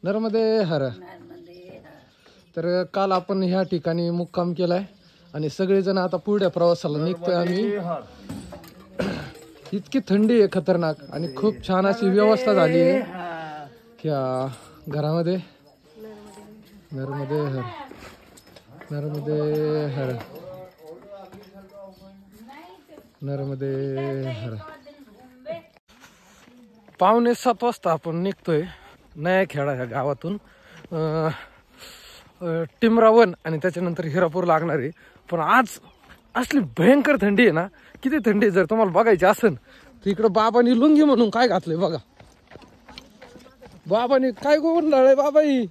नर्मदे हर. तर काल आपण ह्या ठिकाणी मुक्काम केलाय आणि सगळेजण आता पुढच्या प्रवासाला निघतोय आम्ही. इतकी थंडी आहे खतरनाक आणि खूप छान अशी व्यवस्था झाली आहे त्या घरामध्ये. नर्मदे हर. नर्मदे हर. नर्मदे हर. 6:45 वाजता आपण निघतोय नया खेडा ह्या गावातून. टिमरावन आणि त्याच्यानंतर हिरापूर लागणार आहे. पण आज असली भयंकर थंडी आहे ना. किती थंडी आहे जर तुम्हाला बघायची असेल तर इकडं बाबांनी लुंगी म्हणून काय घातलंय बघा. बाबांनी काय गुंडाळलंय बाबाई.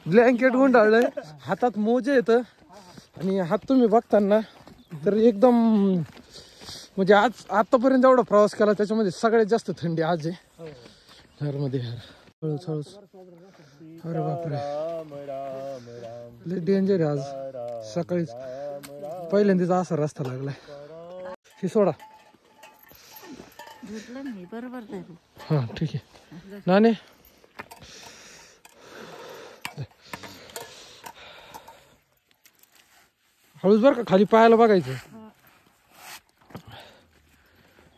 ब्लँकेट गुंडाळलंय. हातात मोजे येत आणि हात तुम्ही बघताना तर एकदम म्हणजे आज आतापर्यंत एवढा प्रवास केला त्याच्यामध्ये सगळ्यात जास्त थंडी आज आहे. नर्मदे हर. हळूच हळूच. अरे बापरे लय डेंजर आहे आज. सकाळीच पहिल्यांदाच असा रस्ता लागलाय. ही सोडा. हा ठीक आहे नाने. हळूच बर का खाली पायाला बघायचं.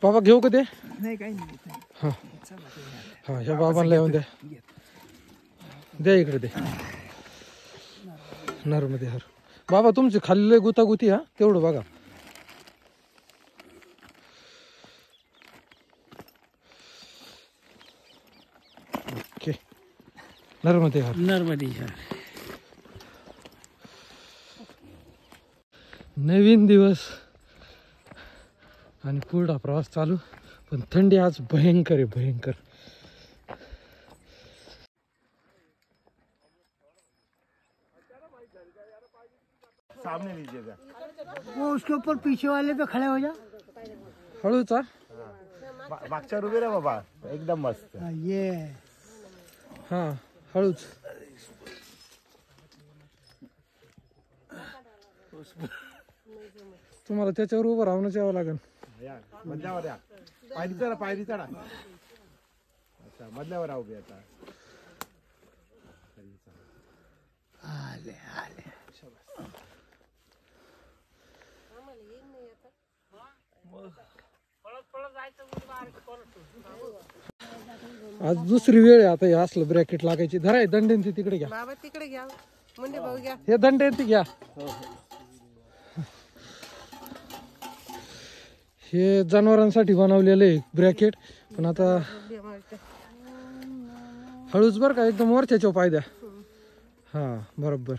बाबा घेऊ का ते. हा हा ह्या बाबांना येऊन द्या. द्या इकडे दे. नर्मदे हर. बाबा तुमची खाली लय गुतागुती. हा तेवढं बघा. ओके. नर्मदे हर. नर्मदे हर. नवीन दिवस आणि पुढा प्रवास चालू. पण थंडी आज भयंकर आहे भयंकर. सामने लीजिएगा. वो उसके ऊपर पीछे वाले पे खड़े हो जा. हळूचा. मागच्या उभे रे बाबा. एकदम मस्त. ये हा हळूच. तुम्हाला त्याच्यावर उभं राहूनच यावं लागेल. मधल्यावर या. पायरी चढा पायरी चढा. अच्छा मधल्यावर राहू बे आता. आले आले. आज दुसरी वेळ आहे आता हे असलं ब्रॅकेट लागायची. धराय दंडे तिकडे घ्या. बाबा तिकडे घ्या. मुंडे भाऊ घ्या. हे दंडे ती घ्या. हे जनावरांसाठी बनवलेलं आहे ब्रॅकेट. पण आता हळूच बर का एकदम वरच्या पाय द्या. हा बरोबर.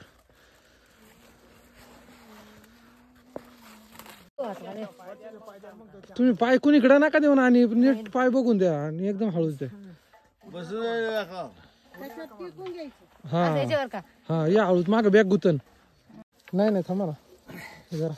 तुम्ही पाय कुणीकडे नका देऊ ना आणि नीट पाय बघून द्या आणि एकदम हळूच द्या. हा हा या हळूच. माग बॅग गुतन. नाही नाही थांबा ना जरा.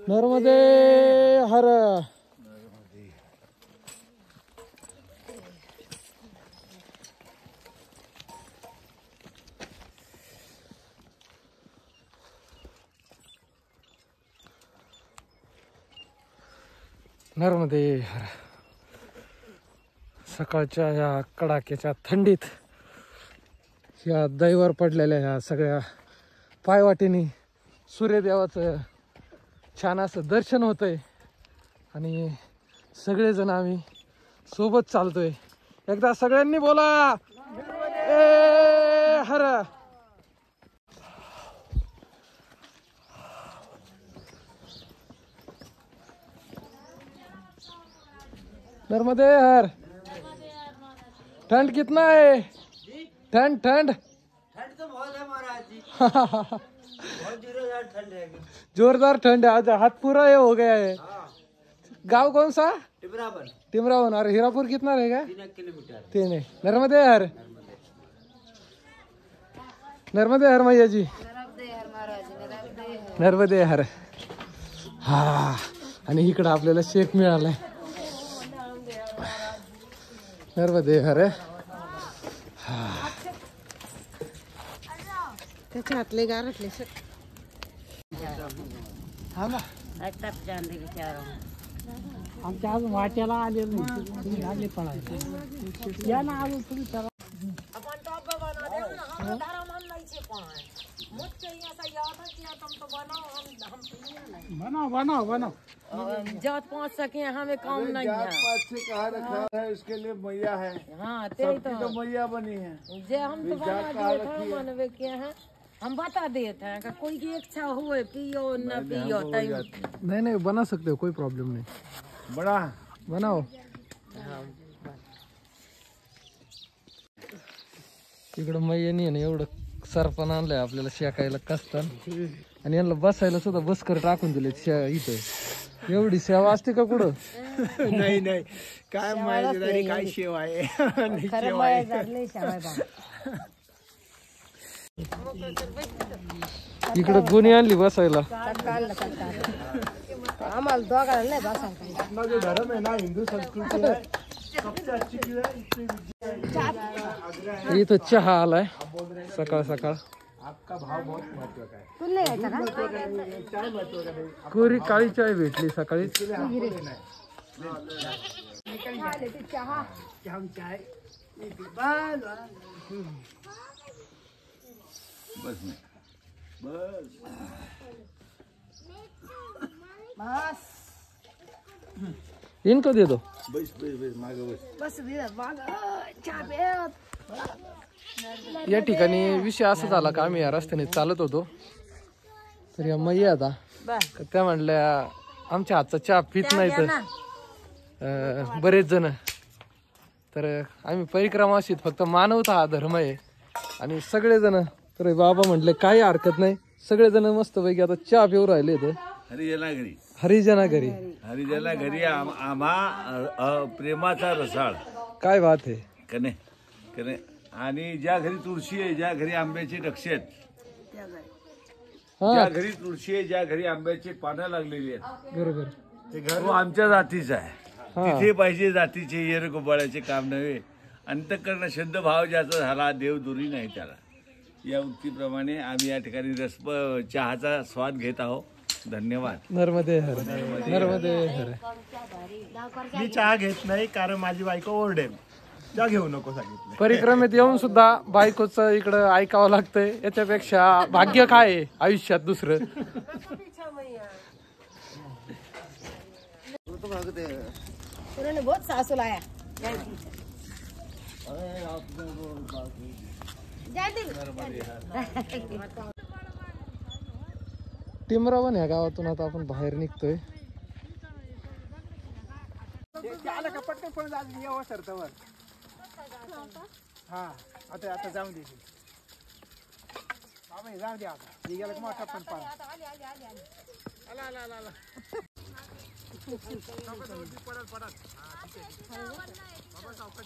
नर्मदे हर. नर्मदे हर. सकाळच्या या कडाक्याच्या थंडीत या दैवर पडलेल्या ह्या सगळ्या पायवाटेनी सूर्यदेवाचं छान असं दर्शन होतंय आणि सगळेजण आम्ही सोबत चालतोय. एकदा सगळ्यांनी बोला ए हर. नर्मदे हर. ठंड कितना है. ठंड ठंड ठंड तो बहुत है महाराज जी. बहुत जोरों जोरदार ठंड है आज, हाथ पूरा ये हो गया है। गांव कौन सा? टिमरावन। और हीरापुर कितना रहेगा? 3 किलोमीटर। 3 है। नर्मदे हर, नर्मदे हर मैया जी, नर्मदे हर। हा, आणि इकडं आपल्याला शेक मिळालाय, नर्मदे हर। त्याच्या हातले गारटले आमच्या अजून वाट्याला आले नाही, तुम्ही लागले पळायला या ना अजून तुम्ही चला. बनाओ बनाओ बनाओ। जात पहुंच सके हमें काम नहीं है। कहा रखा है इसके लिए मैया है। हाँ तेरी तो मैया बनी है। जे हम तो बना दिए थे मनवे के हैं, हम बता देते हैं कि कोई की इच्छा हुए पियो न पियो तय। नहीं नहीं बना सकते हो, कोई प्रॉब्लम नहीं, बड़ा बनाओ। इकडं मैयानी आहे ना एवढं सरपण आणलंय आपल्याला शेकायला कस्तान, आणि यांना बसायला सुद्धा बसकर टाकून दिले इथं। एवढी सेवा असते का कुठं? नाही नाही, काय माहिती काय शेवा आहे. इकडं गुन्हे आणली बसायला। आम्हाला दोघांना नाही बसायला. अपना जो धर्म है ना, हिंदू संस्कृति है, सबसे अच्छी चीज है। इथं चहा आलाय सकाळ सकाळ। आपका भाव बहुत महत्व का है। तुला नाही यायचं का? चाय महत्व का नहीं, कोरी काळी चाय भेटली सकाळी। इसलिए आपको लेना है। चहा हम चाय बस बस में बस बस इनको दे दो। बस बस बस मागे बस। बस माग चहा पेत. या ठिकाणी विषय असा झाला का आम्ही या रस्त्याने चालत होतो, तर या मैया आता त्या म्हणल्या आमच्या हातचा चहा पित नाही तर बरेच जण, तर आम्ही परिक्रमाशीत फक्त मानवता हा धर्म आहे, आणि सगळेजण तर बाबा म्हटले काही हरकत नाही, सगळेजण मस्तपैकी आता चहा पिऊ राहिले इथं हरिजना घरी हरिजना घरी। हरिजना घरी आम्हा प्रेमाचा रसाळ काय बात आहे कने कने. आणि ज्या घरी तुळशी आहे, ज्या घरी आंब्याचे डक्ष आहेत, हा ज्या घरी तुळशी आहे, ज्या घरी आंब्याची पानं लागलेली आहेत, बरोबर, ते घर आमच्या जातीचं आहे. तिथे पाहिजे जातीचे येर गोबाळ्याचे काम नव्हे, अंतःकरण शुद्ध भाव ज्याचा झाला देव दुरी नाही त्याला. या उक्तीप्रमाणे आम्ही या ठिकाणी चहाचा स्वाद घेत आहोत. धन्यवाद. नर्मदे हर, नर्मदे हर। मी चहा घेत नाही कारण माझी बायको ओरडे, चहा घेऊ नको सांगितलं. परिक्रमेत येऊन सुद्धा बायकोचं इकडं ऐकावं लागतंय, याच्यापेक्षा भाग्य काय आहे आयुष्यात दुसरं? उन्होंने बहुत सासू लाया। टिमरावन या गावातून आता आपण बाहेर निघतोय। आलं का पटकन पळून जाऊन येऊ सरतावर. हा आता आता जाऊन दे बाबा, जाऊ दे आता. हे गेलं की मोठा पण पाळा. आला आला आला आला. पडत पडत. बाबा सावकाश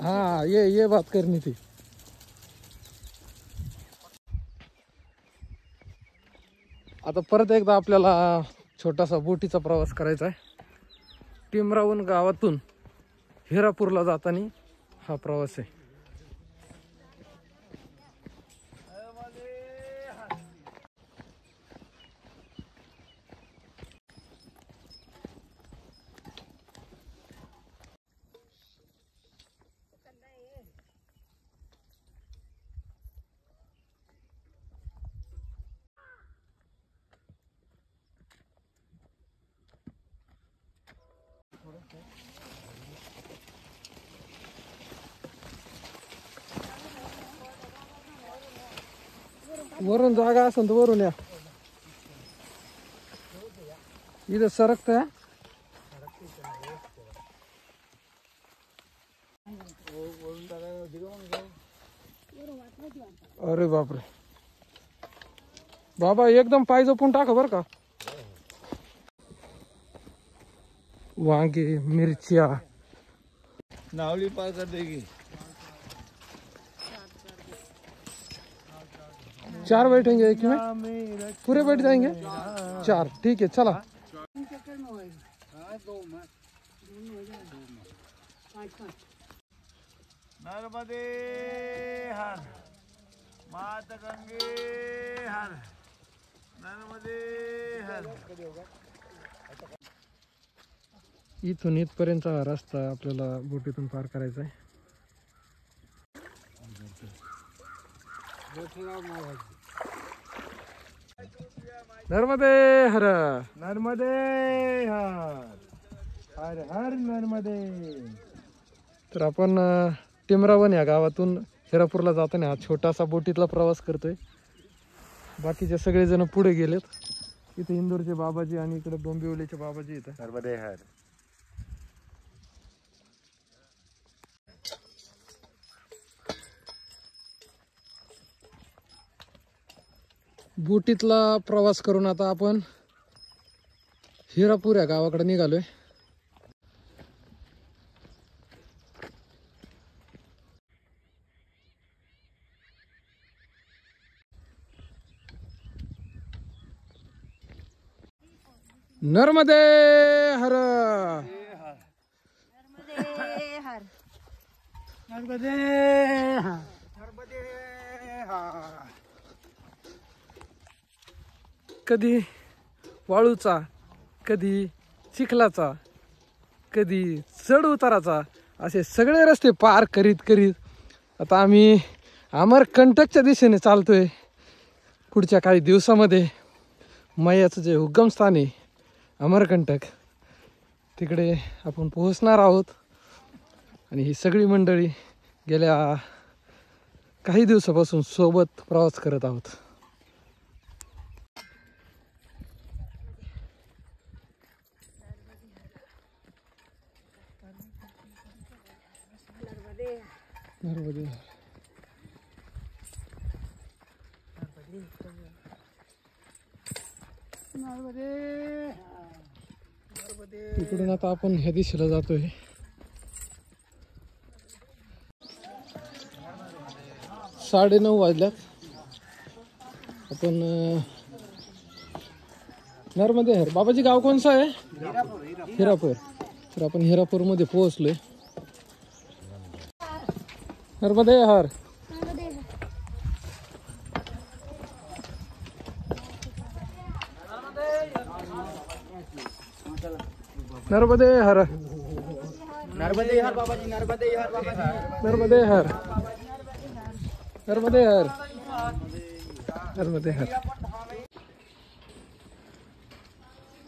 हाँ ये बात करनी थी। आता परत एकदा आपल्याला छोटासा बोटीचा प्रवास करायचा आहे। टिमरावन गावातून हिरापूरला जाताना हा प्रवास आहे। वरून जागा असेल तर वरून या। इथं सरकतंय. अरे बापरे बाबा, एकदम पाय जपून टाका बर का. वांगे, मिरच्या. नावली पार कर देगी. 4 बैठेंगे एक में, पूरे बैठ जाएंगे 4. ठीक है चला. नर्मदे हर, मात गंगे हर, नर्मदे हर. इथून इथपर्यंतचा हा रस्ता आपल्याला बोटीतून पार करायचा आहे. नर्मदे हर. नर्मदे हर, हर हर नर्मदे. तर आपण टिमरावन या गावातून हिरापूरला जाताना हा छोटासा बोटीतला प्रवास करतोय. बाकीचे सगळेजण पुढे गेलेत. इथे इंदोरचे बाबाजी आणि इकडे डोंबिवलीचे बाबाजी इथं. नर्मदे हर. बोटीतला प्रवास करून आता आपण हिरापूर या गावाकडे निघालोय. नर्मदे हर. कधी वाळूचा, कधी चिखलाचा, कधी चढ उताराचा, असे सगळे रस्ते पार करीत करीत आता आम्ही अमरकंटकच्या दिशेने चालतोय. पुढच्या काही दिवसामध्ये मयाचं जे उगमस्थान आहे अमरकंटक, तिकडे आपण पोहोचणार आहोत. आणि ही सगळी मंडळी गेल्या काही दिवसापासून सोबत प्रवास करत आहोत. नर्मदे. इकडून आता आपण ह्या दिशेला जातोय. साडे 9 वाजल्यात. आपण नर्मदे हर. बाबाजी गाव कोणचं आहे? हिरापूर. तर आपण हिरापूर मध्ये पोहोचलोय. नर्मदे हर. नर्मदे हर. नर्मदे हर बाबाजी, नर्मदे हर बाबाजी. नर्मदे हर. नर्मदे हर. नर्मदे हर.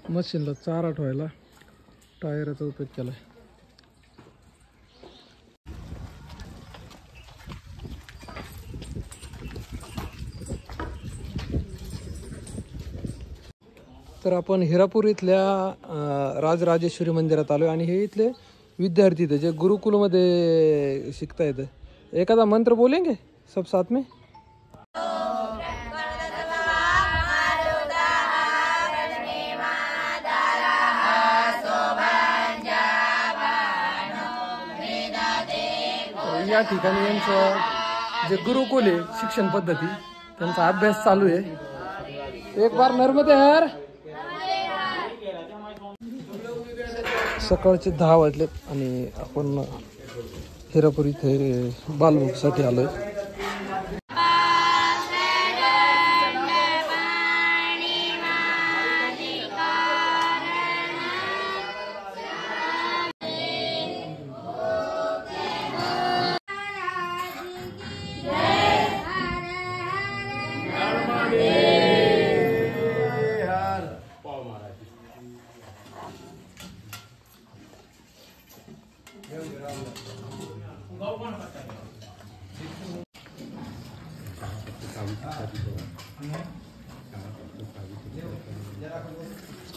मशीनला चारा ठेवायला टायराचा उपयोग केलाय. तर आपण हिरापूर इथल्या राजराजेश्वरी मंदिरात आलोय. आणि हे इथले विद्यार्थी थे जे गुरुकुलमध्ये शिकता येतं. एखादा मंत्र बोलेंगे सब साथ में? या ठिकाणी यांचं जे गुरुकुल आहे शिक्षण पद्धती, त्यांचा अभ्यास चालू आहे. एक बार नर्मदे हर. सकाळचे 10 वाजलेत आणि आपण हिरापूर इथे बालबुकसाठी आलोय.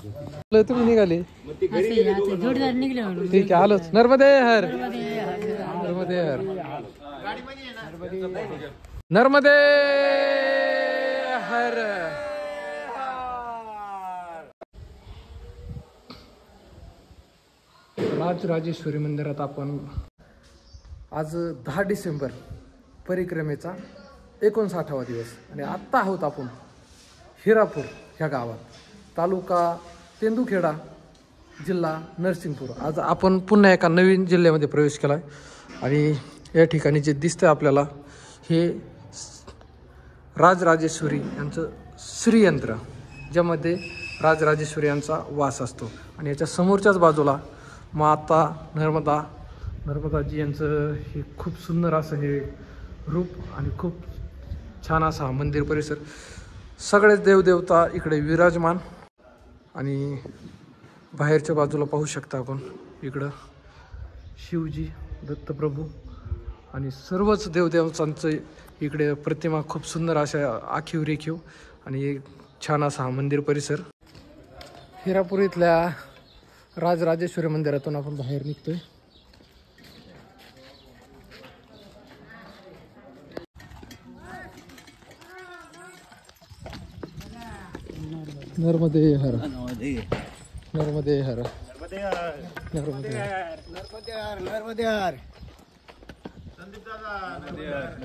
तुम्ही निघाले जोडीदार निघले म्हणून ठीक आहे आलोच. नर्मदे हर नर्मदे हर नर्मदे हर. राजराजेश्वरी मंदिरात आपण आज 10 डिसेंबर परिक्रमेचा 59वा दिवस आणि आत्ता आहोत आपण हिरापूर ह्या गावात, तालुका तेंदुखेडा, जिल्हा नरसिंगपूर. आज आपण पुन्हा एका नवीन जिल्ह्यामध्ये प्रवेश केला आहे आणि या ठिकाणी जे दिसतंय आपल्याला हे राजराजेश्वरी यांचं श्रीयंत्र, ज्यामध्ये राजराजेश्वरी यांचा वास असतो. आणि याच्या समोरच्याच बाजूला माता नर्मदाजी यांचं हे खूप सुंदर असं हे रूप आणि खूप छान असा मंदिर परिसर. सगळेच देवदेवता इकडे विराजमान आणि बाहेरच्या बाजूला पाहू शकता आपण इकडं शिवजी, दत्तप्रभू आणि सर्वच देवदेवतांचं इकडे प्रतिमा खूप सुंदर अशा आखीव रेखीव आणि एक छान असा मंदिर परिसर. हिरापूर इथल्या राजराजेश्वरी मंदिरातून आपण बाहेर निघतोय. नर्मदे हर नर्मदे हर नर्मदे हर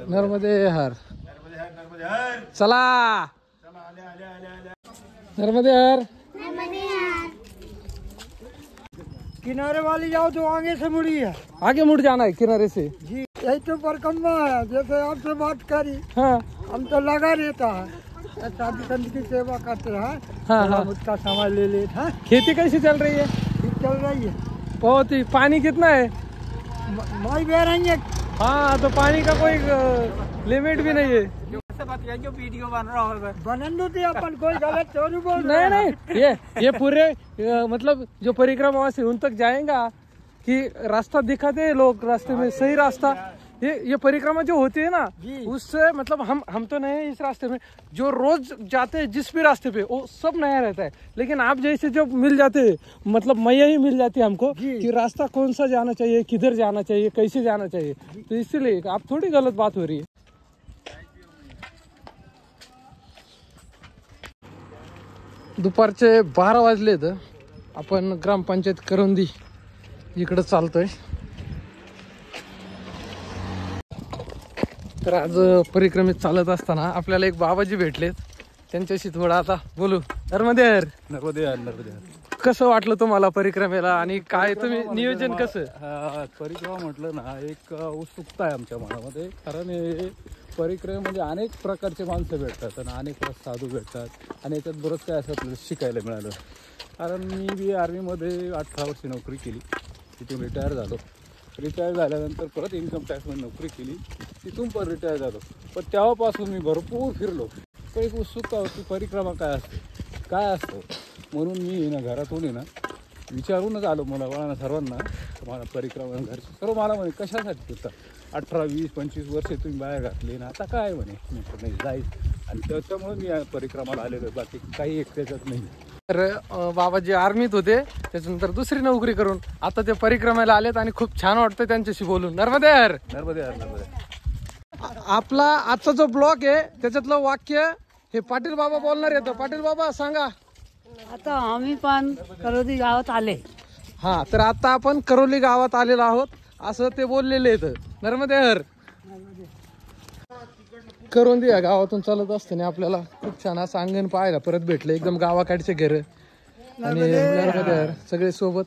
नर्मदे हर. चला नर्मदे हर. किनारे वाली जाओ तो आगे से मुड़ी है, आगे मुड़ जाना है किनारे से. जी यही तो परिक्रमा है. जैसे आपसे बात करी, हाँ हम तो लगा रहता है, साधु संत की सेवा करते हैं. हाँ हाँ. उसका समय ले लेते हैं. खेती कैसी चल रही है? ठीक चल रही है. बहुत ही. पानी कितना है? माई बह रही है. हाँ तो पानी का कोई लिमिट भी नहीं है. जो वीडियो बन रहा होगा बनन दो थी अपन, कोई गलत थोड़ी बोल. नहीं नहीं, ये पूरे मतलब जो परिक्रमा से उन तक जाएगा कि रास्ता दिखाते हैं लोग, रास्ते में सही रास्ता. ये परिक्रमा जो होती है ना, उससे मतलब हम तो नए हैं इस रास्ते में, जो रोज जाते हैं जिस भी रास्ते पे वो सब नया रहता है. लेकिन आप जैसे जो मिल जाते हैं, मतलब मैया ही मिल जाती है हमको कि रास्ता कौन सा जाना चाहिए, किधर जाना चाहिए, कैसे जाना चाहिए. तो इसीलिए आप थोड़ी गलत बात हो रही है. दुपारचे 12 वाजलेत. आपण ग्रामपंचायत करंदी इकडं चालतोय. तर आज परिक्रमेत चालत असताना आपल्याला एक बाबाजी भेटलेत, त्यांच्याशी थोडा आता बोलू. नर्मदे हर. नर्मदे हर नर्मदे हर. कसं वाटलं तुम्हाला परिक्रमेला आणि काय तुम्ही नियोजन कसं? परिक्रमा म्हटलं ना, एक उत्सुकता आहे आमच्या मनामध्ये. कारण हे परिक्रमेमध्ये अनेक प्रकारचे माणसं भेटतात आणि अनेक साधू भेटतात आणि याच्यात बरंच काय असं आपल्याला शिकायला मिळालं. कारण मी बी आर्मीमध्ये 18 वर्षी नोकरी केली, तिथून रिटायर झालो. रिटायर झाल्यानंतर परत इन्कम टॅक्समध्ये नोकरी केली, तिथून पण रिटायर झालो. पण तेव्हापासून मी भरपूर फिरलो. तर एक उत्सुकता होती परिक्रमा काय असते, काय असतं. म्हणून मी ना घरातून आहे ना विचारूनच आलो मला सर्वांना, मला परिक्रमा घरचे सर्व मला म्हणे कशासाठी फिरता, 18, 20, 25 वर्षे तुम्ही बाहेर घातले ना, आता काय म्हणे. म्हटलं नाही जाईल. आणि त्याच्यामुळे मी परिक्रमाला आलेलो आहे, बाकी काही एक त्याच्यात नाही. तर बाबाजी आर्मीत होते, त्याच्यानंतर दुसरी नोकरी करून आता ते परिक्रमेला आलेत आणि खूप छान वाटतं त्यांच्याशी बोलून. नर्मदे हर. नर्मदे हर नर्मदे. आपला आजचा जो ब्लॉग आहे त्याच्यातलं वाक्य हे पाटील बाबा बोलणार येतं. पाटील बाबा सांगा. आता आम्ही पण करोदी गावात आले. हा, तर आता आपण करोली गावात आलेलो आहोत असं ते बोललेले आहेत. नर्मदे हर. करोंदी या गावातून चालत असताना आपल्याला खूप छान असं अंगण पाहायला परत भेटलं, एकदम गावाकडचे घर आणि नर्मदे हर सगळे सोबत.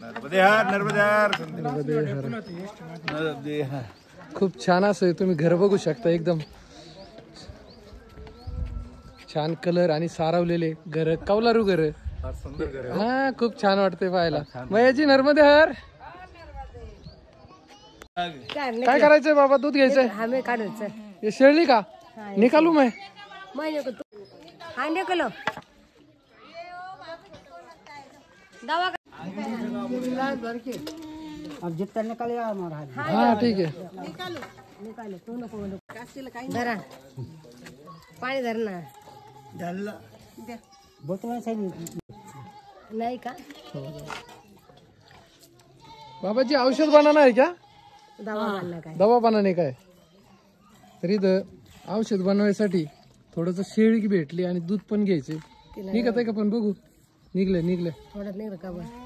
नर्मदे हर नर्मदे हर नर्मदे हर. खूप छान असं तुम्ही घर बघू शकता, एकदम छान कलर आणि सारवलेले घर, कौलारू घर. हा, खूप छान वाटते पाहायला. मयाजी नर्मदे हर. काय करायचंय बाबा? दूध घ्यायचंय. हमें काढायचं. ये शेळली का निकालू मैं? हाँ निकलो. दवा अब जितना निकले हमारा. हाँ ठीक है. निकालो तू नको धरा पाणी धर ना. धरलं नाही का बाबाजी औषध बनाना आहे क्या? दवा बांधला काय दवा बनाने काय? तर इथं औषध बनवायसाठी थोडस शेळी भेटली आणि दूध पण घ्यायचे. निघत आहे का पण बघू. निघले थोडं नाही का बरं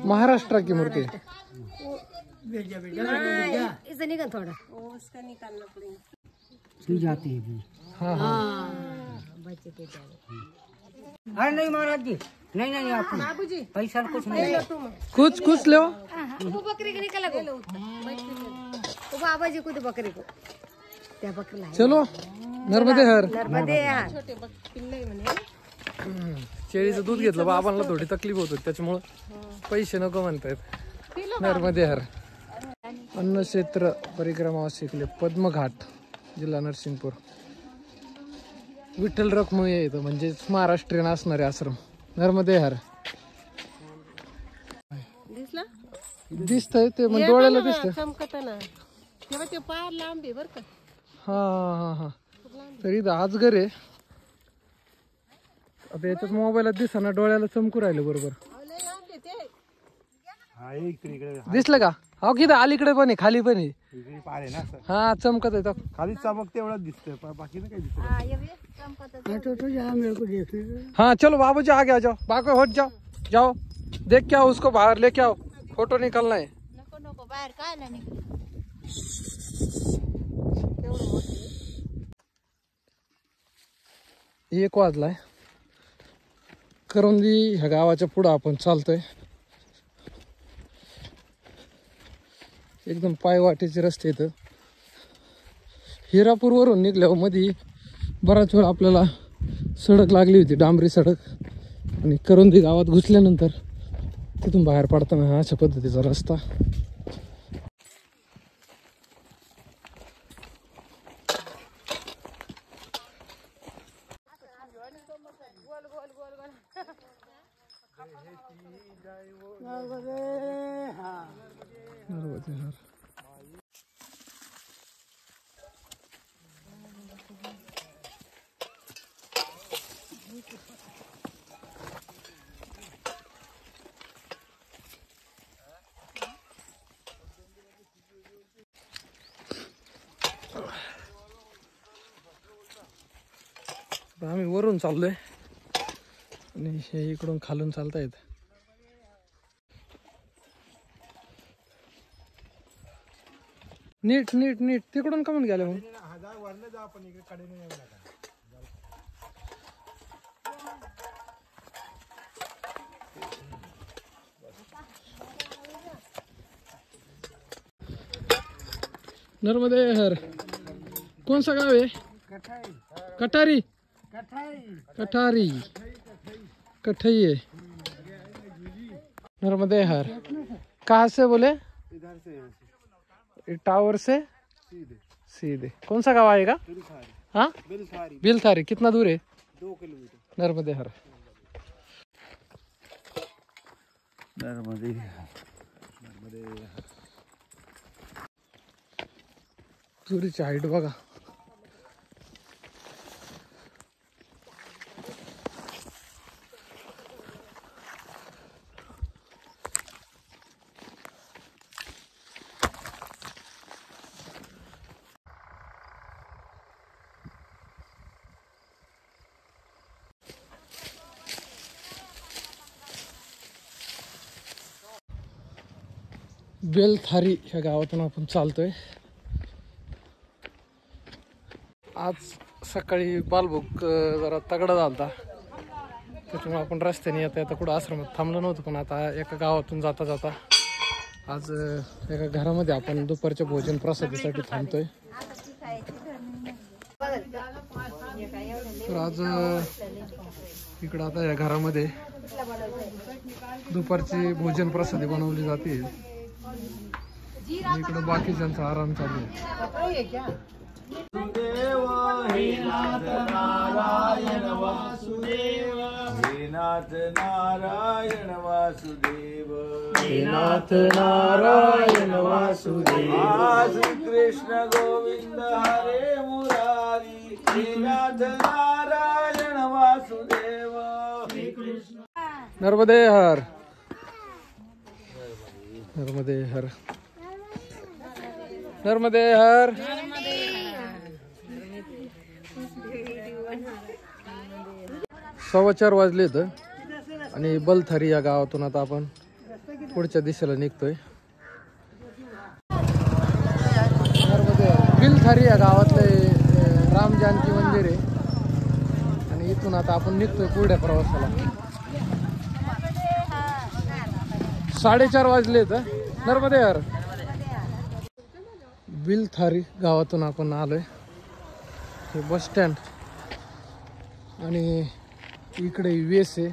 महाराष्ट्र की मूर्ती. इथं निघा थोडा हाँ हाँ बच्चे के जाने अरे नहीं महाराज जी, नहीं नहीं आप बाबूजी पैसा कुछ नहीं। कुछ लो. वो बकरी को निकला को वो बाबा जी को तो बकरी को त्या बकरीला आहे. चलो नर्मदे हर. नर्मदे हा शेळीचं दूध घेतलं बाबांना थोडी तकलीफ होत होती त्याच्यामुळं पैसे नको म्हणतायत. नर्मदे हर. अन्नक्षेत्र परिक्रमा शिकले पद्मघाट जिल्हा नरसिंहपूर. विठ्ठल रखुमाई येतं म्हणजे महाराष्ट्रीयन असणारे आश्रम. नर्मदे हर. दिसतंय ते म्हणजे डोळ्याला दिसतंय. चमकत ना तेव्हा ते पार लांब आहे बरं का. हा तरी इथं आजगर आहे. आता याच्यात मोबाईलात दिसना डोळ्याला चमकू राहिलं बरोबर. दिसलं का? हो किती अलीकडे पण आहे खाली पण आहे. हा चमकत आहे. खाली चमकते एवढं दिसतंय बाकी नाही काही दिसत. हाँ चलो बाबूजी आगे आ जाओ. बाको हट जाओ देख के आओ उसको बाहर लेके आओ फोटो निकालना है. नको बाहेर काय नाही एक वाजलाय. करंदी ह्या गावाच्या पुढं आपण चालतोय. एकदम पायवाटेचे रस्ते इथं. हिरापूर वरून निघल्यावर मध्ये बराच वेळ आपल्याला सडक लागली होती डांबरी सडक. आणि करंदी गावात घुसल्यानंतर तिथून बाहेर पडताना हा अशा पद्धतीचा रस्ता. आम्ही वरून चाललोय आणि हे इकडून खालून चालतायत. नीट तिकडून का म्हणून गेले मग. नर्मदे हर. कौन सा गाँव है? कटारी कठई है. नर्मदे हर. कहाँ से बोले? इधर से टावर से सीधे. कौन सा गाँव आएगा? हाँ बिलथारी. कितना दूर है? 2 किलोमीटर. नर्मदे हर. नर्मदे तुरीची हाईट बघा. बेलथारी ह्या गावातून आपण चालतोय. आज सकाळी बालभूक जरा तगडा झालता त्याच्यामुळे आपण रस्त्याने येता कुठं आश्रमात थांबलो नव्हतं. पण आता एका गावातून जाता जाता आज एका घरामध्ये आपण दुपारच्या भोजन प्रसादासाठी थांबतोय. तर आज इकडं आता या घरामध्ये दुपारची भोजन प्रसादी बनवली जाते. इकडं बाकीच्यांचा आराम चालू आहे. नाथ नारायण वासुदेव. नाथ नारायण वासुदेव. श्री कृष्ण गोविंद हरे मुरारी. श्रीनाथ नारायण वासुदेव. नर्मदे हर, नर्मदे हर, नर्मदे हर. सव्वा 4 वाजलेत आणि बलथारी या गावातून आता आपण पुढच्या दिशेला निघतोय. बिलथारी या गावातले राम जानकी मंदिर आहे आणि इथून आता आपण निघतोय पुढच्या प्रवासाला. 4:30 वाजलेत. नर्मदे हर. बिलथारी गावातून आपण आलोय. हे बस स्टँड आणि इकडे वेस आहे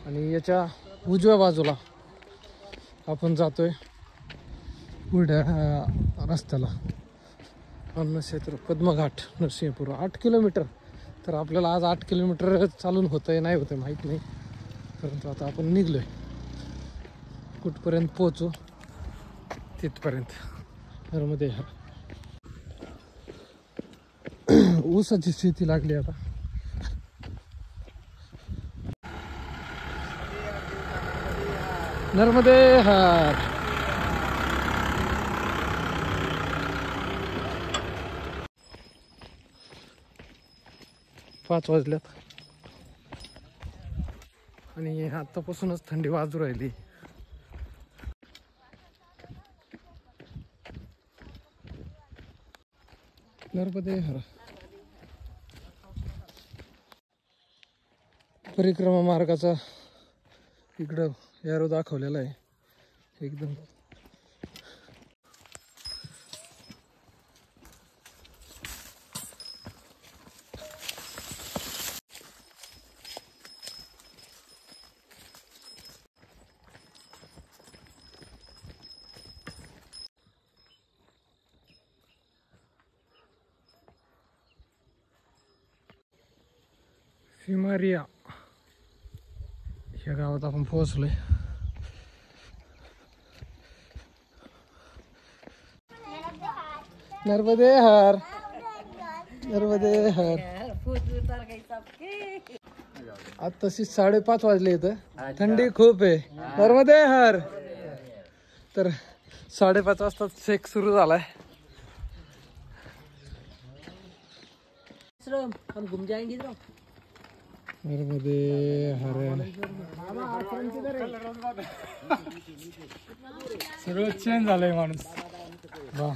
आणि याच्या उजव्या बाजूला आपण जातोय पुढ्या रस्त्याला. अन्नक्षेत्र पद्मघाट नरसिंहपूर 8 किलोमीटर. तर आपल्याला आज 8 किलोमीटर चालून होतंय नाही होतंय माहीत नाही, परंतु आता आपण निघलोय. कुठपर्यंत पोहोचू तिथपर्यंत. नर्मदे हर. ऊसाची शेती लागली आता. नर्मदे हर. पाच वाजल्यात आणि आतापासूनच थंडी वाजू राहिली. नर्मदे हर. परिक्रमा मार्गाचा इकडं एरो दाखवलेला आहे एकदम. सिमारिया ह्या गावात आपण पोहोचलोय. नर्मदे हर, नर्मदे हर. आता तशी 5:30 वाजले इथं. थंडी खूप आहे. नर्मदे हर. तर 5:30 वाजता शेक सुरू झालाय. हम घूम जाएंगे इधर. नर्मदे हर. सगळं चेंज झालंय माणूस. वा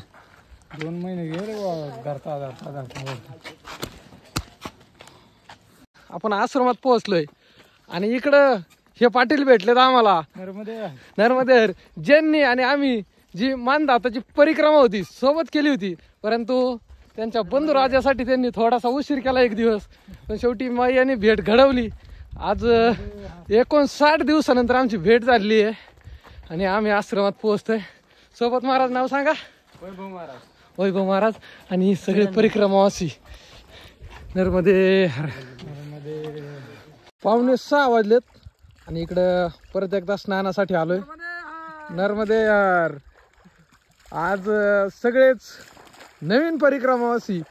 2 महिने गेले धरता धरता धरता. आपण आश्रमात पोहोचलोय आणि इकडं हे पाटील भेटलेत आम्हाला. नर्मदे हर. ज्यांनी आणि आम्ही जी मानदाताची परिक्रमा होती सोबत केली होती, परंतु त्यांच्या बंधू राजासाठी त्यांनी थोडासा उशीर केला 1 दिवस, पण शेवटी यांनी भेट घडवली. आज 59 दिवसानंतर आमची भेट झाली आहे आणि आम्ही आश्रमात पोहोचतोय. सोबत महाराज नाव सांगा. वैभव महाराज. वैभव महाराज आणि सगळे परिक्रमावासी. नर्मदे हर. 5:45 वाजलेत आणि इकडं परत एकदा स्नानासाठी आलोय. नर्मदे हर. आज सगळेच नवीन परिक्रमावासी.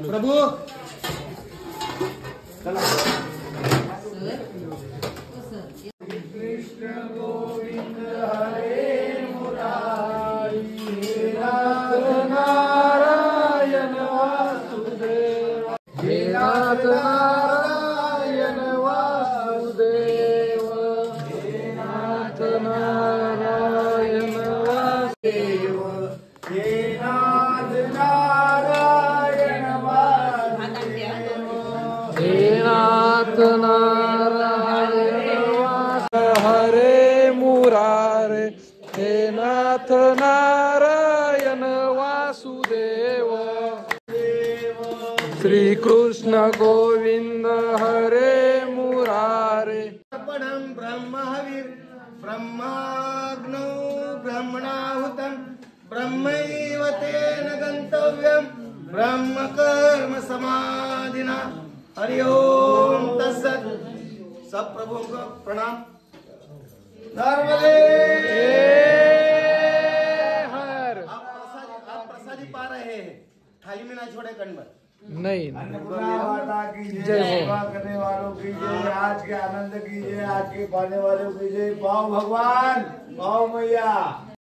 प्रभू नारायण वासुदेव. हे नाथ नारायण वासुदेव. हे नाथ नारायण वासुदेव. हे नाथ नारायण वासुदेव. हे नाथ नारायण वासुदेव. हरे मुरारे. हे नाथ नारायण वासुदेव. श्री कृष्ण गोविंद हरे मुरारे. परम ब्रह्मवीर ब्रह्माग्नौ ब्रह्मणाहुतं ब्रह्मैव तेन गन्तव्यं ब्रह्मकर्म समाधिना हरि ओम तत्सत। सब प्रभुओं को प्रणाम। नर्मदे। आप प्रसादी पा रहे हैं, थाली में ना छोड़े कणभर। नहीं माता की जय जय, हो। सेवा करने वालों की जय, आज के आनंद की जय, आज के पाने वालों की जय। पाओ भगवान, पाओ मैया।